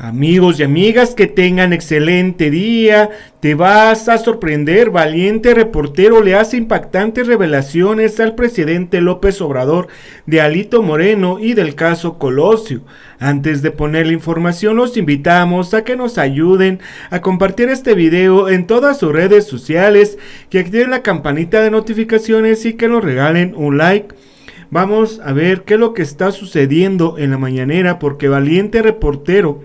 Amigos y amigas, que tengan excelente día. Te vas a sorprender. Valiente reportero le hace impactantes revelaciones al presidente López Obrador de Alito Moreno y del caso Colosio. Antes de poner la información, los invitamos a que nos ayuden a compartir este video en todas sus redes sociales, que activen la campanita de notificaciones y que nos regalen un like. Vamos a ver qué es lo que está sucediendo en la mañanera, porque valiente reportero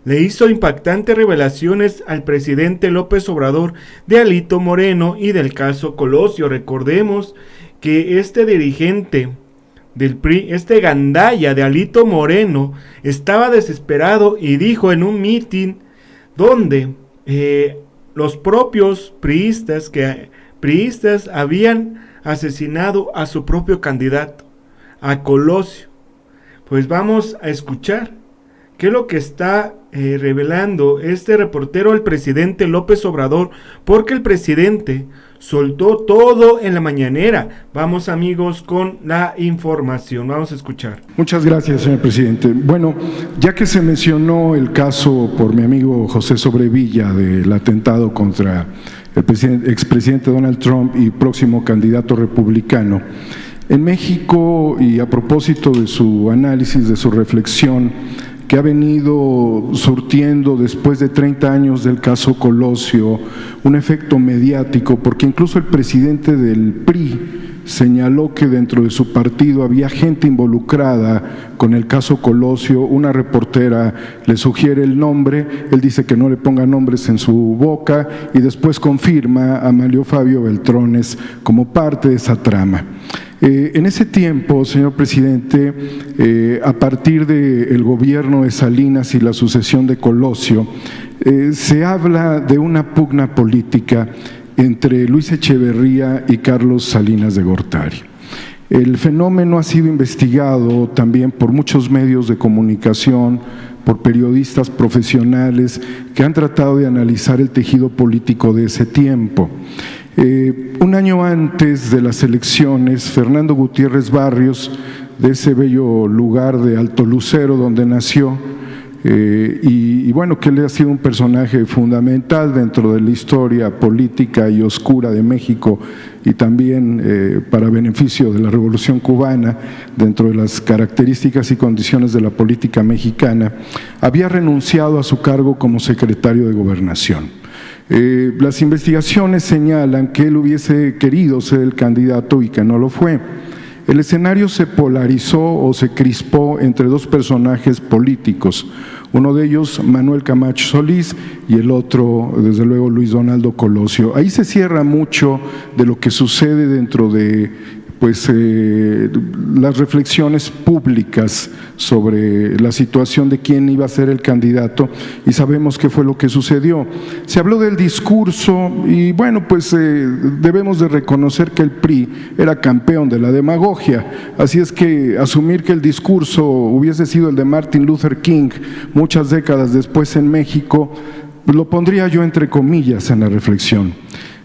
le hizo impactantes revelaciones al presidente López Obrador de Alito Moreno y del caso Colosio. Recordemos que este dirigente del PRI, este gandalla de Alito Moreno, estaba desesperado y dijo en un mitin donde los propios priistas habían asesinado a su propio candidato, a Colosio. Pues vamos a escuchar qué es lo que está revelando este reportero al presidente López Obrador, porque el presidente soltó todo en la mañanera. Vamos, amigos, con la información. Vamos a escuchar. Muchas gracias, señor presidente. Bueno, ya que se mencionó el caso por mi amigo José Sobrevilla del atentado contra el expresidente Donald Trump y próximo candidato republicano, en México, y a propósito de su análisis, de su reflexión, que ha venido surtiendo después de 30 años del caso Colosio un efecto mediático, porque incluso el presidente del PRI señaló que dentro de su partido había gente involucrada con el caso Colosio. Una reportera le sugiere el nombre, él dice que no le ponga nombres en su boca y después confirma a Amalio Fabio Beltrones como parte de esa trama. En ese tiempo, señor presidente, a partir del gobierno de Salinas y la sucesión de Colosio, se habla de una pugna política entre Luis Echeverría y Carlos Salinas de Gortari. El fenómeno ha sido investigado también por muchos medios de comunicación, por periodistas profesionales que han tratado de analizar el tejido político de ese tiempo. Un año antes de las elecciones, Fernando Gutiérrez Barrios, de ese bello lugar de Alto Lucero donde nació, y bueno, que él ha sido un personaje fundamental dentro de la historia política y oscura de México, y también para beneficio de la Revolución Cubana, dentro de las características y condiciones de la política mexicana, había renunciado a su cargo como secretario de Gobernación. Las investigaciones señalan que él hubiese querido ser el candidato y que no lo fue. El escenario se polarizó o se crispó entre dos personajes políticos, uno de ellos Manuel Camacho Solís y el otro, desde luego, Luis Donaldo Colosio. Ahí se cierra mucho de lo que sucede dentro de las reflexiones públicas sobre la situación de quién iba a ser el candidato, y sabemos qué fue lo que sucedió. Se habló del discurso y bueno, pues debemos de reconocer que el PRI era campeón de la demagogia, así es que asumir que el discurso hubiese sido el de Martin Luther King muchas décadas después en México, lo pondría yo entre comillas en la reflexión.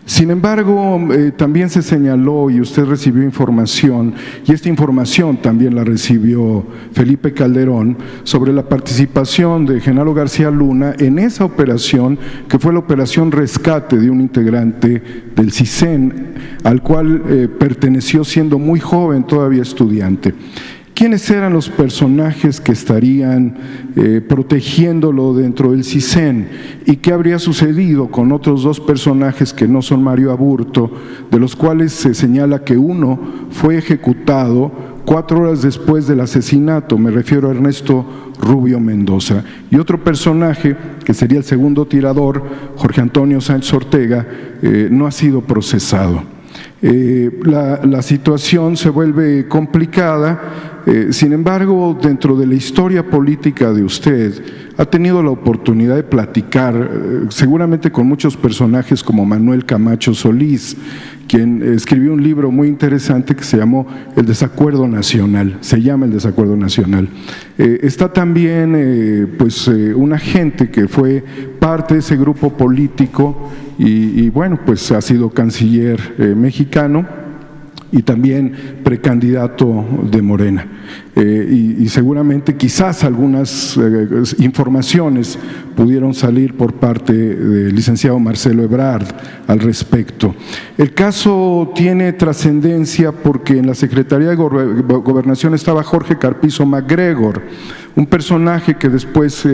Sin embargo, también se señaló, y usted recibió información, y esta información también la recibió Felipe Calderón, sobre la participación de Genaro García Luna en esa operación, que fue la operación rescate de un integrante del CISEN, al cual perteneció siendo muy joven, todavía estudiante. ¿Quiénes eran los personajes que estarían protegiéndolo dentro del CISEN? ¿Y qué habría sucedido con otros dos personajes que no son Mario Aburto, de los cuales se señala que uno fue ejecutado 4 horas después del asesinato? Me refiero a Ernesto Rubio Mendoza. Y otro personaje, que sería el segundo tirador, Jorge Antonio Sánchez Ortega, no ha sido procesado. La situación se vuelve complicada. Sin embargo, dentro de la historia política de usted, ha tenido la oportunidad de platicar seguramente con muchos personajes como Manuel Camacho Solís, quien escribió un libro muy interesante que se llamó El Desacuerdo Nacional, se llama El Desacuerdo Nacional. Está también una gente que fue parte de ese grupo político y bueno, pues ha sido canciller mexicano. y también precandidato de Morena. Y seguramente quizás algunas informaciones pudieron salir por parte del licenciado Marcelo Ebrard al respecto. El caso tiene trascendencia porque en la Secretaría de Gobernación estaba Jorge Carpizo MacGregor, un personaje que después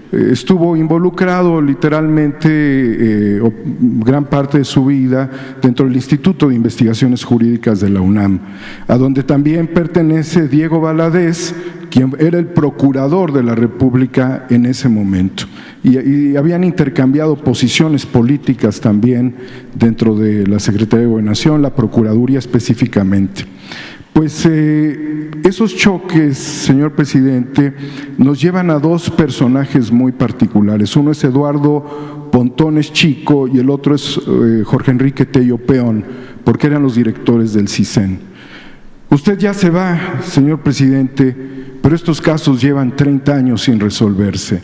estuvo involucrado literalmente gran parte de su vida dentro del Instituto de Investigaciones Jurídicas de la UNAM, a donde también pertenece Diego Valadez, quien era el procurador de la República en ese momento. Y habían intercambiado posiciones políticas también dentro de la Secretaría de Gobernación, la Procuraduría específicamente. Pues esos choques, señor presidente, nos llevan a dos personajes muy particulares. Uno es Eduardo Pontones Chico y el otro es Jorge Enrique Tello Peón, porque eran los directores del CISEN. Usted ya se va, señor presidente, pero estos casos llevan 30 años sin resolverse.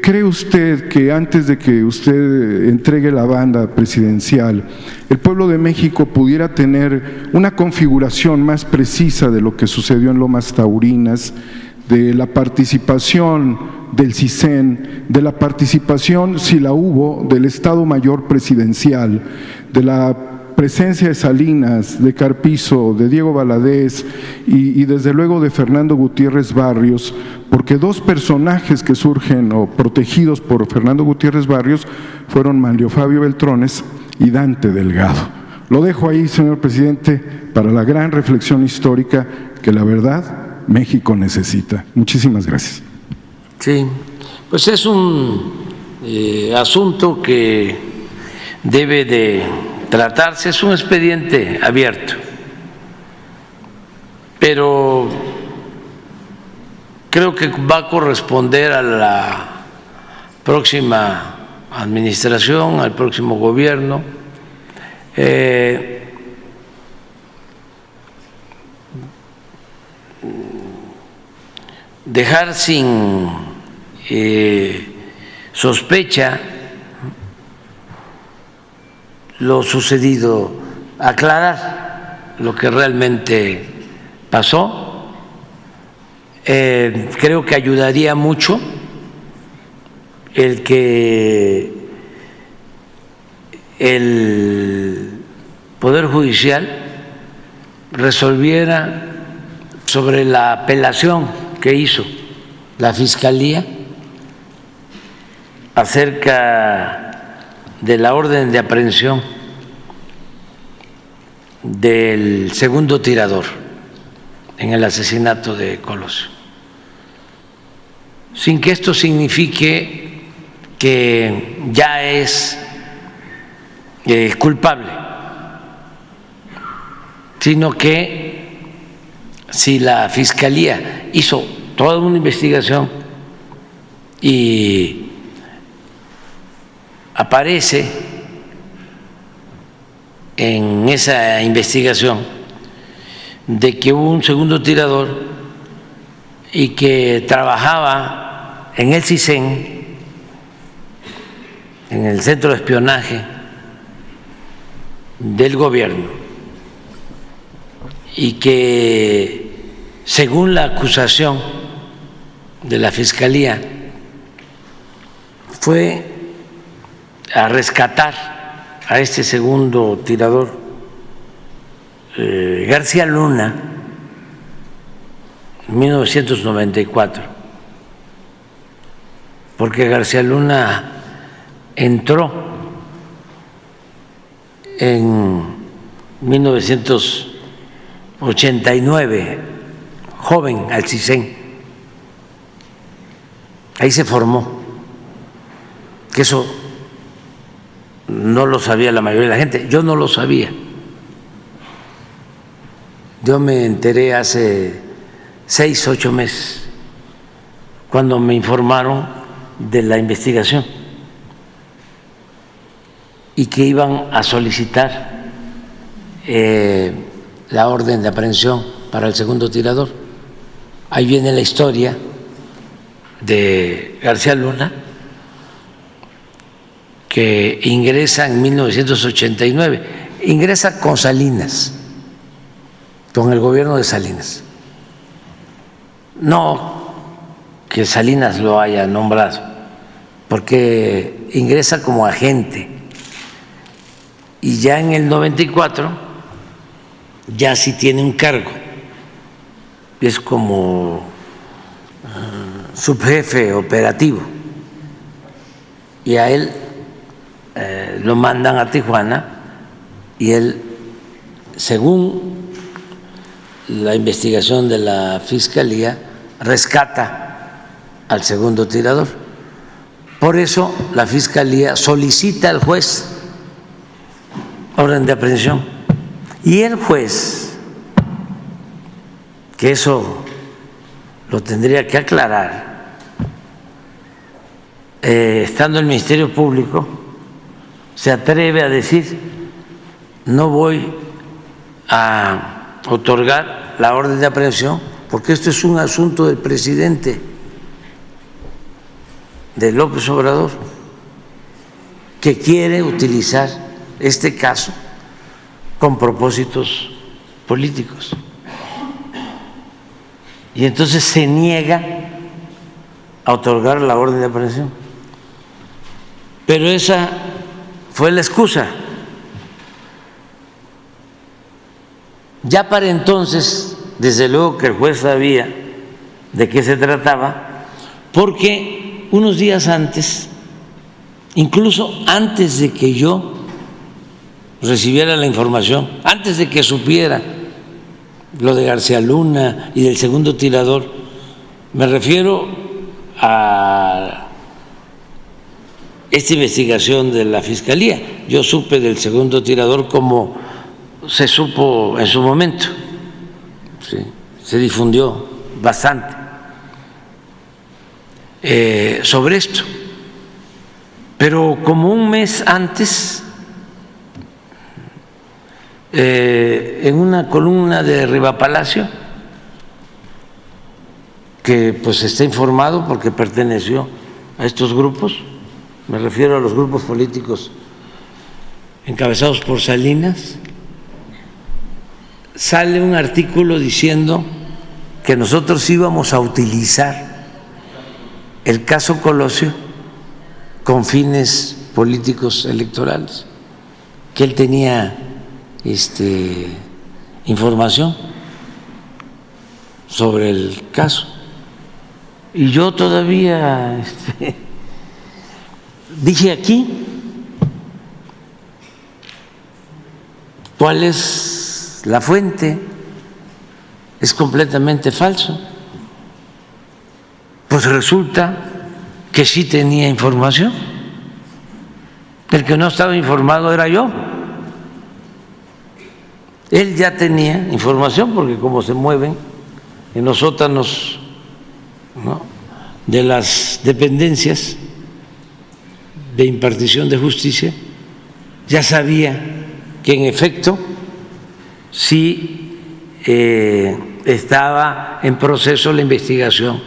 ¿Cree usted que antes de que usted entregue la banda presidencial, el pueblo de México pudiera tener una configuración más precisa de lo que sucedió en Lomas Taurinas, de la participación del CISEN, de la participación, si la hubo, del Estado Mayor Presidencial, de la presencia de Salinas, de Carpizo, de Diego Valadez y desde luego de Fernando Gutiérrez Barrios, porque dos personajes que surgen o protegidos por Fernando Gutiérrez Barrios fueron Manlio Fabio Beltrones y Dante Delgado. Lo dejo ahí, señor presidente, para la gran reflexión histórica que la verdad México necesita. Muchísimas gracias. Sí, pues es un asunto que debe de tratarse, es un expediente abierto, pero creo que va a corresponder a la próxima administración, al próximo gobierno, dejar sin sospecha lo sucedido, aclarar lo que realmente pasó. Creo que ayudaría mucho el que el Poder Judicial resolviera sobre la apelación que hizo la Fiscalía acerca de la orden de aprehensión del segundo tirador en el asesinato de Colosio, sin que esto signifique que ya es culpable, sino que si la Fiscalía hizo toda una investigación y aparece en esa investigación de que hubo un segundo tirador y que trabajaba en el CISEN, en el Centro de Espionaje del gobierno, y que según la acusación de la Fiscalía fue a rescatar a este segundo tirador, García Luna, en 1994, porque García Luna entró en 1989, joven, al CISEN, ahí se formó, que eso no lo sabía la mayoría de la gente, yo no lo sabía. Yo me enteré hace 6, 8 meses, cuando me informaron de la investigación y que iban a solicitar la orden de aprehensión para el segundo tirador. Ahí viene la historia de García Luna, que ingresa en 1989, ingresa con Salinas con el gobierno de Salinas. No que Salinas lo haya nombrado, porque ingresa como agente y ya en el 94 ya sí tiene un cargo, es como subjefe operativo y a él lo mandan a Tijuana y él, según la investigación de la Fiscalía, rescata al segundo tirador. Por eso la Fiscalía solicita al juez orden de aprehensión y el juez, que eso lo tendría que aclarar, estando el Ministerio Público, se atreve a decir: no voy a otorgar la orden de aprehensión porque esto es un asunto del presidente, de López Obrador, que quiere utilizar este caso con propósitos políticos. Y entonces se niega a otorgar la orden de aprehensión. Pero esa fue la excusa. Ya para entonces, desde luego que el juez sabía de qué se trataba, porque unos días antes, incluso antes de que yo recibiera la información, antes de que supiera lo de García Luna y del segundo tirador, me refiero a esta investigación de la Fiscalía. Yo supe del segundo tirador como se supo en su momento, ¿sí? Se difundió bastante sobre esto, pero como un mes antes, en una columna de Riva Palacio, que pues está informado porque perteneció a estos grupos, me refiero a los grupos políticos encabezados por Salinas, sale un artículo diciendo que nosotros íbamos a utilizar el caso Colosio con fines políticos electorales, que él tenía información sobre el caso. Y yo todavía dije aquí cuál es la fuente. Es completamente falso. Pues resulta que sí tenía información. El que no estaba informado era yo. Él ya tenía información porque como se mueven en los sótanos, ¿no?, de las dependencias de impartición de justicia, ya sabía que en efecto sí estaba en proceso la investigación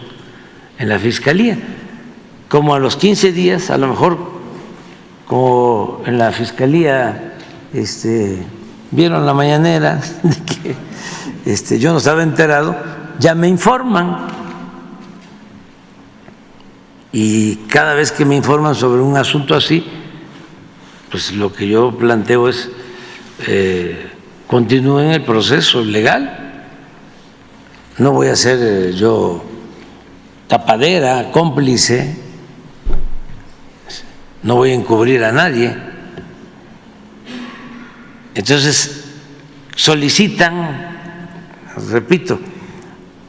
en la Fiscalía. Como a los 15 días, a lo mejor, como en la Fiscalía vieron la mañanera de que yo no estaba enterado, ya me informan. Y cada vez que me informan sobre un asunto así, pues lo que yo planteo es continúen el proceso legal. No voy a ser yo tapadera, cómplice, no voy a encubrir a nadie. Entonces solicitan, repito,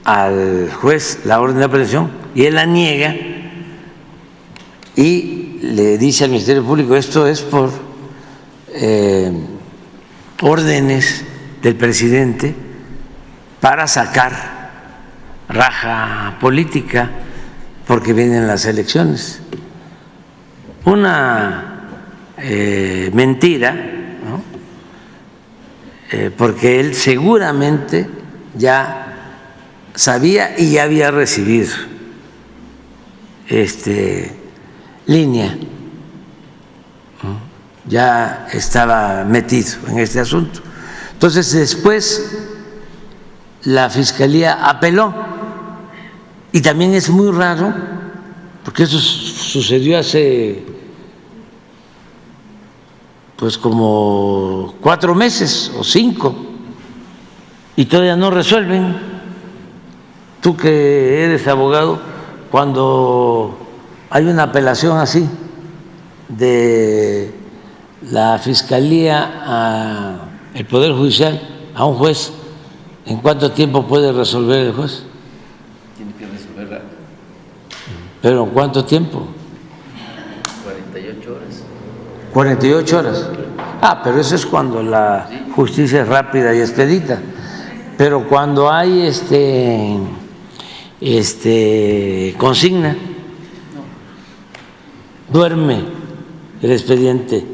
al juez la orden de aprehensión y él la niega y le dice al Ministerio Público: esto es por órdenes del presidente para sacar raja política porque vienen las elecciones. Una mentira, ¿no? Porque él seguramente ya sabía y ya había recibido línea, ¿no? Ya estaba metido en este asunto. Entonces después la Fiscalía apeló. Y también es muy raro, porque eso sucedió hace pues como 4 meses o 5, y todavía no resuelven. Tú que eres abogado, cuando hay una apelación así de la Fiscalía al Poder Judicial, a un juez, ¿en cuánto tiempo puede resolver el juez? Tiene que resolver rápido. ¿Pero en cuánto tiempo? 48 horas. 48 horas. Pero eso es cuando la justicia es rápida y expedita. Pero cuando hay consigna, duerme el expediente,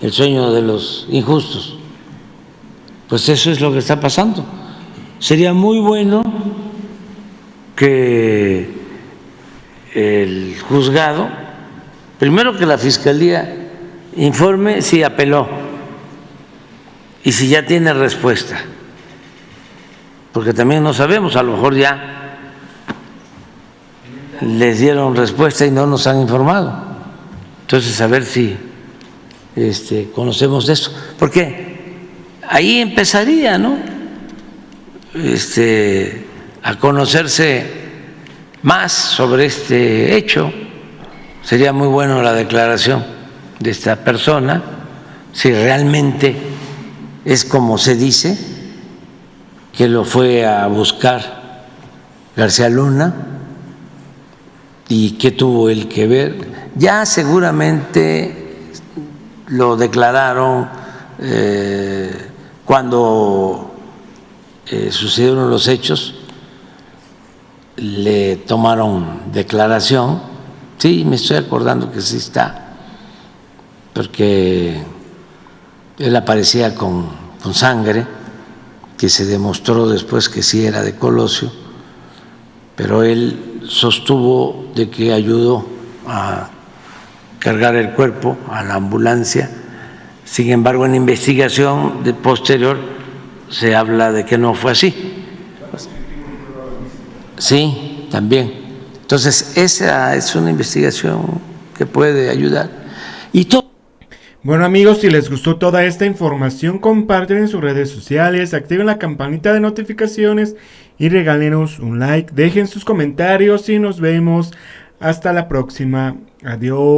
el sueño de los injustos. Pues eso es lo que está pasando. Sería muy bueno que el juzgado, primero que la Fiscalía informe si apeló y si ya tiene respuesta, porque también no sabemos, a lo mejor ya les dieron respuesta y no nos han informado. Entonces, a ver si conocemos de eso, porque ahí empezaría, ¿no? A conocerse más sobre este hecho. Sería muy bueno la declaración de esta persona, si realmente es como se dice, que lo fue a buscar García Luna y qué tuvo él que ver. Ya seguramente lo declararon cuando sucedieron los hechos, le tomaron declaración. Sí, me estoy acordando que sí está, porque él aparecía con sangre, que se demostró después que sí era de Colosio, pero él sostuvo de que ayudó a cargar el cuerpo a la ambulancia. Sin embargo, en investigación posterior se habla de que no fue así. Sí, también. Entonces, esa es una investigación que puede ayudar. Y todo. Bueno, amigos, si les gustó toda esta información, comparten en sus redes sociales, activen la campanita de notificaciones y regálenos un like, dejen sus comentarios y nos vemos hasta la próxima. Adiós.